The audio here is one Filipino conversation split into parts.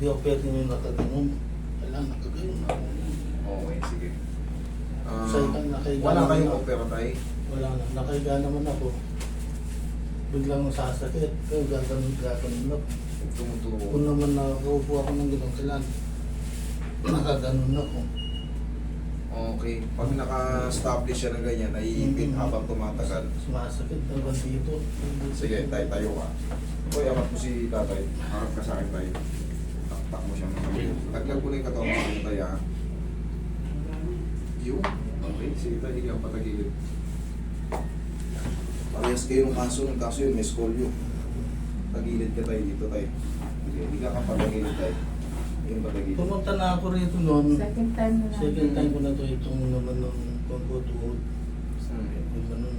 Hindi ako pwede yung nakaganon. Kailangan nakaganon ako. Okay, sige. Sa ikang nakahiga Wala naman kayong ako. opera tayo? Wala na. Nakahiga naman ako. Biglang sasakit. Kaya gaganon ako. Tumutubo. Kung naman nakaupo ako ng gano'n, kailangan nakaganon ako. Okay. Pag naka-establish siya ng ganyan, naiipit habang tumatagal. Sumasakit hanggang dito. Sige, tayo ka. Uy, amat mo si tatay. Harap ka sa akin tayo. Taktak mo siya ng kamay. Taglag ko na yung katawan mo sa tayo, ha? Yun. Okay, sige tayo. Hindi ka patagilid. Parehas kayo ng kaso yun, may scolio. Tagilid ka tayo dito tayo. Hindi ka kapatagilid tayo. Yung patagilid. Pumunta na ako rito noon. Second time na lang. Second time ko na ito itong naman ng pagbutuod. Yung ganun.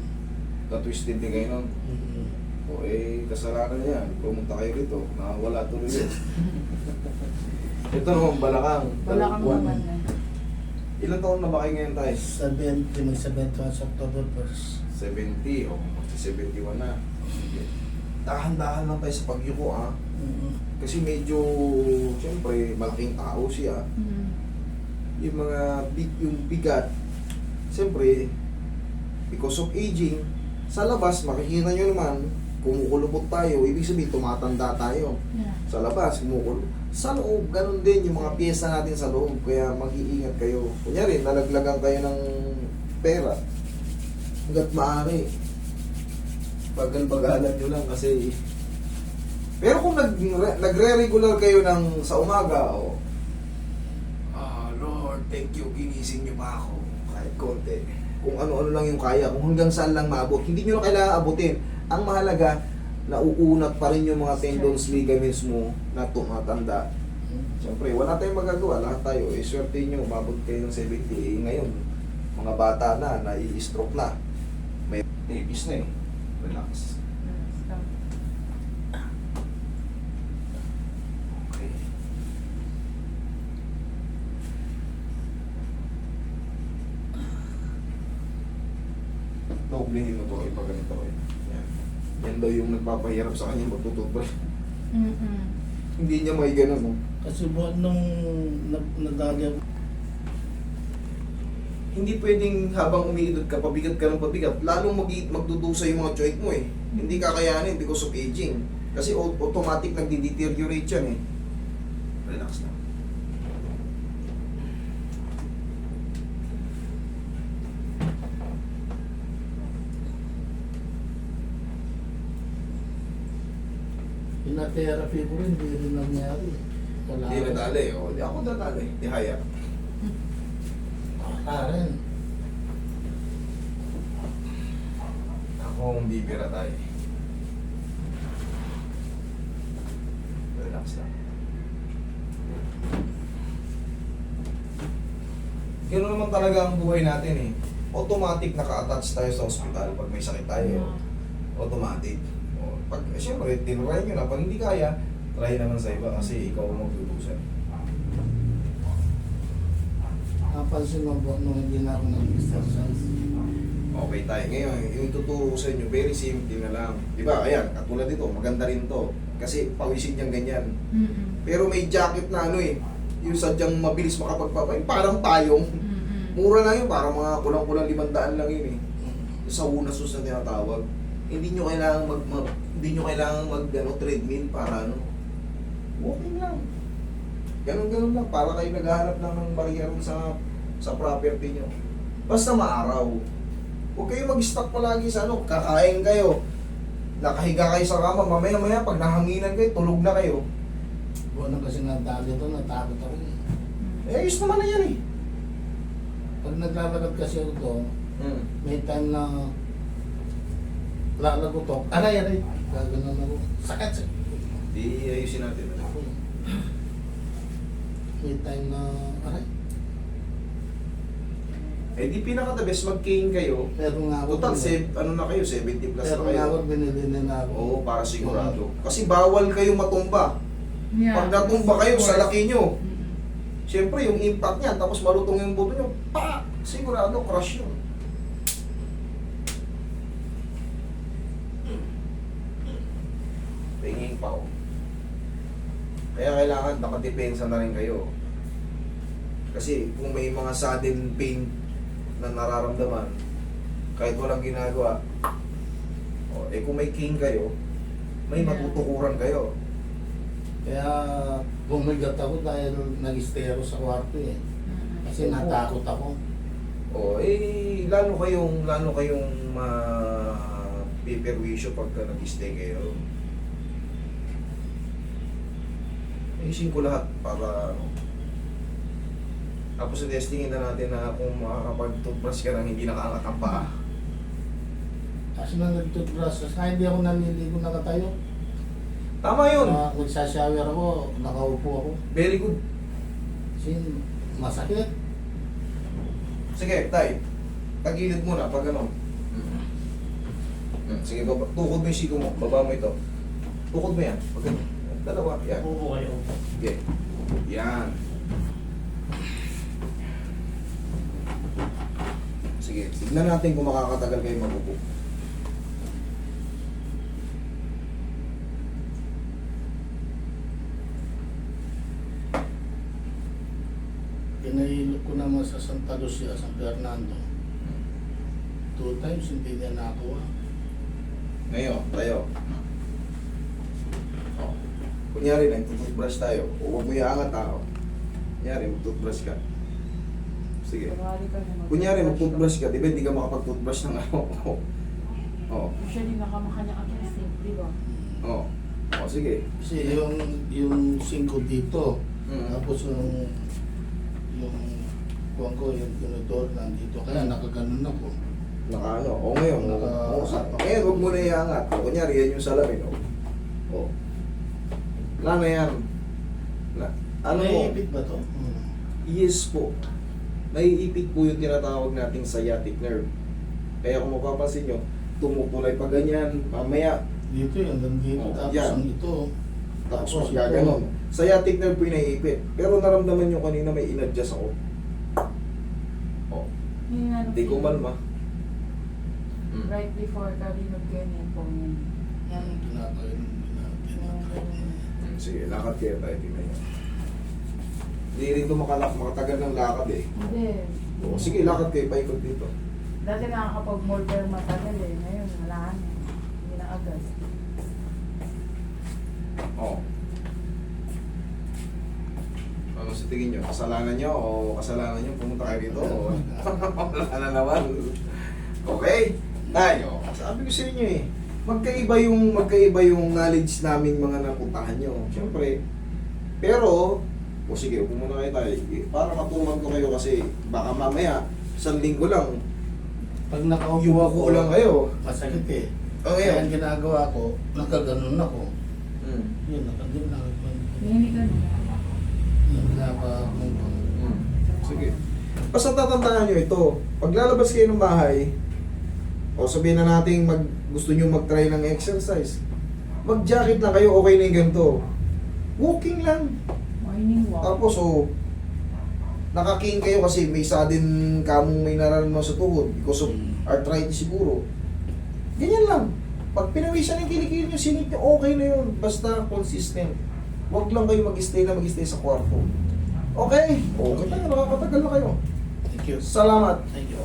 Na-twisted din kayo nun. O kasalanan niya yan. Pumunta kayo rito. Nakawala tuloy yun. Ito naman, Balakang. Wala kang Buwan. naman na. Ilan taon na ba kayo ngayon tayo? 70, may 71 sa October 1st. 70 o magsi 71 na. Dahan-dahan lang tayo sa pagyuko, ha? Kasi medyo, siyempre, malaking tao siya. Yung mga yung bigat, siyempre, because of aging, sa labas, makikita nyo naman, kumukulubot tayo, ibig sabihin, tumatanda tayo. Yeah. Sa labas, kumukulubot. Sa loob, ganun din yung mga pyesa natin sa loob, kaya mag-iingat kayo. Kunyari, nalaglagan kayo ng pera, hanggat maaari, bagal-bagalan nyo lang kasi. Pero kung nagre-regular kayo ng sa umaga, Lord, thank you, ginising nyo pa ako, kahit konti. Kung ano-ano lang yung kaya, kung hanggang saan lang maabot. Hindi nyo na kailangan abutin. Ang mahalaga, nauunat pa rin yung mga tendons, ligaments mo na tumatanda. Siyempre, wala tayong magagawa. Lahat tayo, swerte nyo, umabot kayo ng 70. Ngayon, mga bata na, nai-stroke na. May tapis na eh. Relax. Stop. Okay. Doblehin mo to, ipag ganito eh. Yan. Yan daw yung nagpapahirap sa kanya magtututbrush. Hindi niya may ganun, no? Kasi buwan nung nadali ako, Hindi pwedeng habang umiidot ka, pabigat ka ng pabigat, lalong magdudusa yung mga joint mo eh. Hindi kakayanin because of aging. Kasi automatic nagdi-deteriorate yan eh. Relax lang. pina-therapy ko rin, hindi rin nangyari. Wala. Hindi nadali. O, di ako nadali. Di haya. Wala rin. Ako ang bibira tayo. Relax lang. Ganoon naman talaga ang buhay natin eh. Automatic naka-attach tayo sa ospital pag may sakit tayo. Automatic. O, pag, siyempre, tinry nyo na. Pag hindi kaya, try naman sa iba kasi ikaw ang magdudusan. Napansin mo po nung hindi na ako nag-exercise. Okay tayo. Ngayon, yung tuturo sa inyo, very simple na lang. Di ba? Ayan, katulad dito, maganda rin to. Kasi pawisin niyang ganyan. Pero may jacket na ano eh, yung sadyang mabilis makapagpapay, parang tayong. Mura lang yun, parang mga kulang-kulang 500 lang yun eh. Sa unasos na tinatawag. Hindi nyo kailangan treadmill para ano. Walking lang. Ganun-ganun lang, para kayo naghahanap lang ng barrier sa property nyo. Basta maaraw. Huwag kayo mag-stock palagi sa ano, kakain kayo. Nakahiga kayo sa kama, mamaya-maya pag nahanginan kayo, tulog na kayo. Buwan na kasi nadali ito, natakot ako. Ayos naman na yan eh. Pag naglalakad kasi ako to, may time na lalago to, aray, gaganon ako. Sakit. Di ayusin natin. May time na, aray. Eh di pinaka-the best, mag-cane kayo. Pero nga ako, Total, ano na kayo, 70 plus pero na nga ako, kayo. binili na ako. Oo, para sigurado. Kasi bawal kayo matumba. Yeah. Pag natumba kayo sa laki nyo, siyempre yung impact niya, tapos marutong yung buto nyo, sigurado, crush yun. Tingin pa oh. Kaya kailangan nakadepensa na rin kayo. Kasi kung may mga sudden pain na nararamdaman, kahit walang ginagawa, kung may king kayo, may matutukuran kayo. Kaya bumigat ako dahil nag-stay ako sa kwarto eh. Kasi natakot ako. Lalo kayong mapiperwisyo pagka nag-stay kayo. Ayusin ko lahat para tapos testingin na natin na kung makakapag-toothbrush ka nang hindi nakaangat ang paa. Kasi nang nag-toothbrush, kasi hindi ako naliligo nakatayo. Tama yun! Nagsashower ako, nakaupo ako. Very good. Kasi masakit. Sige, tay. Tagilid muna pag ano. Sige, tukod mo yung siko mo. Baba mo ito. Tukod mo yan. Pag ano. Dalawa. Yan. Upo kayo. Okay. Yan. Sige, tignan natin kung makakatagal kayo magupo. Pinahilot ko naman sa Santa Lucia, San Fernando. 2 times hindi niya nakuha. Ngayon, tayo. Kunyari na, toothbrush tayo. Huwag mo iangat tao. Kunyari, mag-toothbrush ka. Sige. Kunyari, mag-toothbrush ka. Di ba hindi ka makapag-toothbrush ng ano? Usually nakamakanya ka kasi, di ba? Sige. Kasi yung singko dito, tapos yung kuwan ko, yung tinutol nandito. Kaya nakaganon ako. Nakaano. Ngayon. Ngayon, huwag mo na iangat. Kunyari, yan yung salamin. Wala na yan. Ano mo? Naiipit ba to? Yes po. Naiipit po yung tinatawag nating sciatic nerve. Kaya kung mapapansin nyo, tumukulay pa ganyan, mamaya, Dito yung dito, tapos yan. ang ito. tapos gaganon. Sciatic nerve po yung naiipit. Pero naramdaman nyo kanina may in-adjust ako. Hindi ko malma. Right before ka rinog ganyan po yun. Yan ang tinatawag Sige, lakad kayo tayo, tingnan nyo. Hindi rin ito makatagal ng lakad eh. Hindi. Sige, lakad kayo, paikot dito. Dati nakakapag-mall pero matagal eh. Ngayon, wala na. Hindi na agad. Ano sa tingin nyo? Kasalanan nyo o kasalanan nyo pumunta kayo dito? Wala na naman. Okay? Tayo. Sabi ko sa inyo eh. Magkaiba yung knowledge namin mga napuntahan nyo. Siyempre. Pero, sige, upo muna kayo tayo. Para matuman ko kayo kasi baka mamaya, 1 linggo lang, Pag nakaupo yuko ako, lang kayo. masakit eh. Okay. Kaya ang ginagawa ko, nakaganon ako. Hmm. Yun, nakaganon ako. Hindi ka na. Yung Sige. Basta tatandaan nyo ito. Pag lalabas kayo ng bahay, o sabihin na natin gusto nyo mag-try ng exercise, mag-jacket lang kayo, okay na yung ganito. Walking lang. Morning walk. Tapos nakaking kayo kasi may sudden kamong may nararamdaman sa tuhod because of arthritis siguro. Ganyan lang. Pag pinawisan ng kilikili nyo, sinit nyo, okay na yun. Basta consistent. Huwag lang kayo mag-stay sa kwarto. Okay? Okay tayo, nakakatagal na kayo. Thank you. Salamat. Thank you.